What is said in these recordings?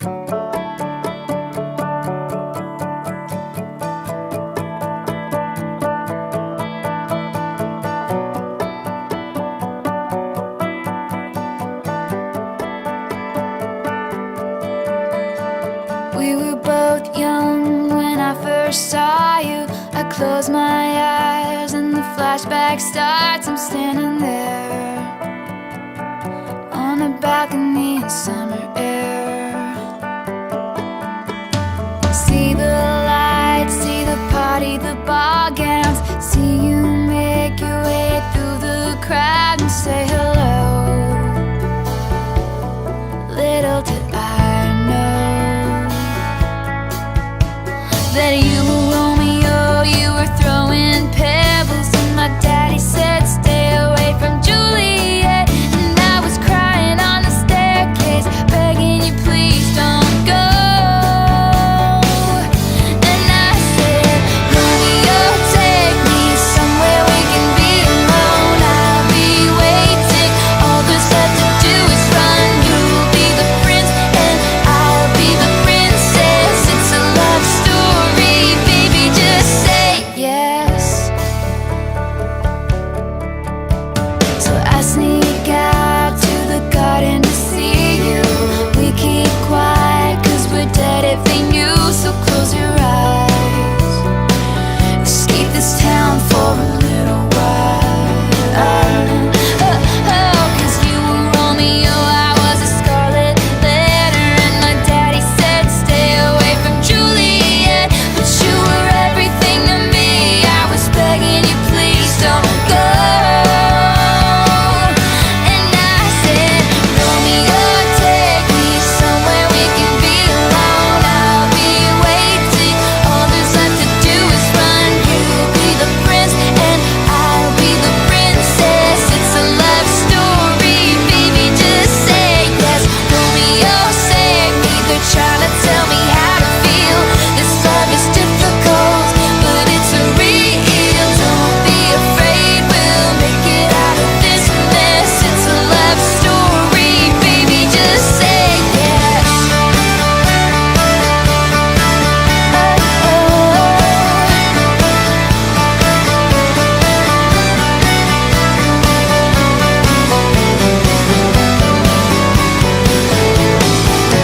We were both young when I first saw you. I close my eyes and the flashback starts. I'm standing there on a balcony in summer air. See the lights, see the party, the ball gowns. See you make your way through the crowd and say hello. Little did I know that you were Romeo, you were throwing pebbles, and my daddy said stay away from Juliet, and I was crying on the staircase, begging you please don't go. And I said, Romeo, take me somewhere we can be alone. I'll be waiting, all there's left to do is run. You'll be the prince and I'll be the princess. It's a love story, baby, just say yes. So I sneak out to the garden to see you. We keep quiet cause we're dead if they knew. So close your eyes, escape this town for a little while. Cause you were Romeo, I was a scarlet letter, and my daddy said stay away from Juliet, but you were everything to me. I was begging you please don't go. And I said, Romeo, take me somewhere we can be alone. I'll be waiting, all there's left to do is run. You'll be the prince and I'll be the princess. It's a love story, baby, just say yes. Romeo, save me, they're trying to tell me how to feel. This love is difficult, but it's real. Don't be afraid, we'll make it out of this mess. It's a love story, baby, just say yes.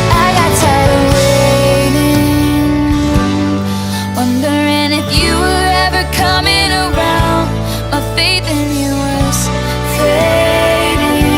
I got tired of waiting, wondering if you were ever coming around. My faith in you was fading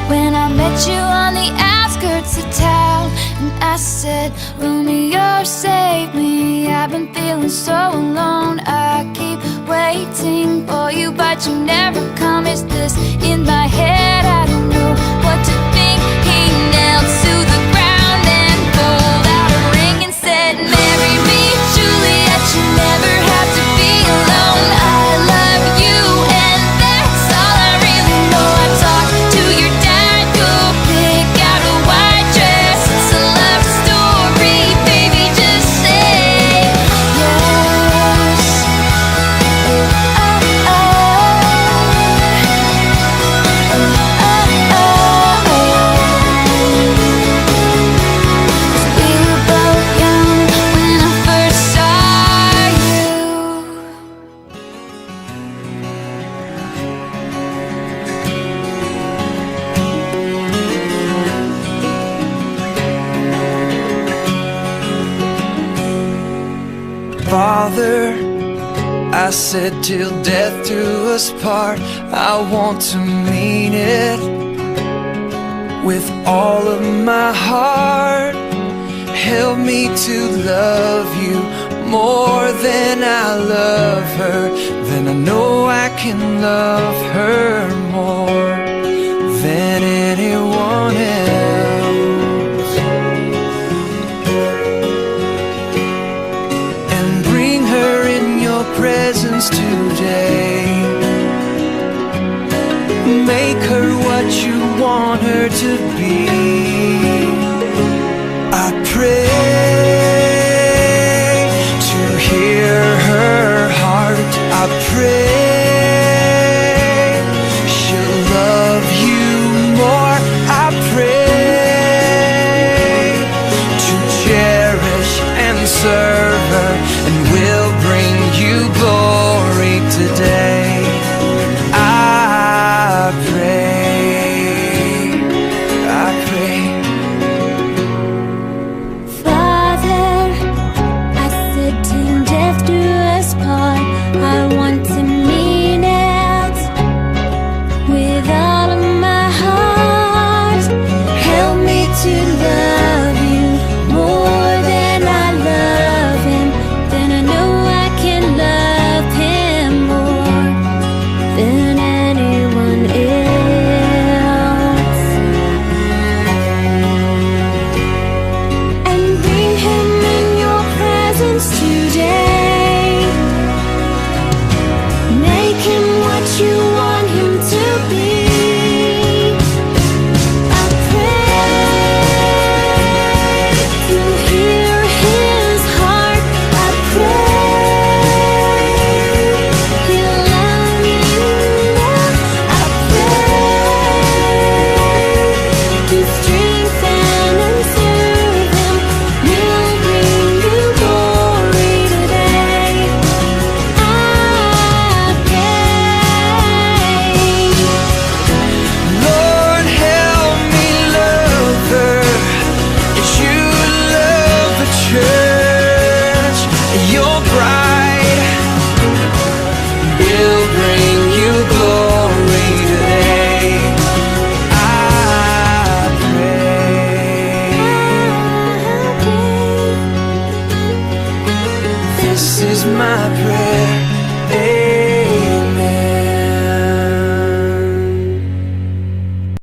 when I met you on the outskirts of town, and I said, Romeo, save me. I've been feeling so alone. I keep waiting for you, but you never come. Is this in my head? I don't know what to think. He knelt to the ground and pulled out a ring and said, marry me, Juliet. You never have to be alone. I love you, and that's all I really know. I talked to your dad, you'll pick out a white dress. It's a love story, baby, just say yes. We were both young when I first saw you. Father, I said till death do us part. I want to mean it with all of my heart. Help me to love you more than I love her. Then I know I can love her more.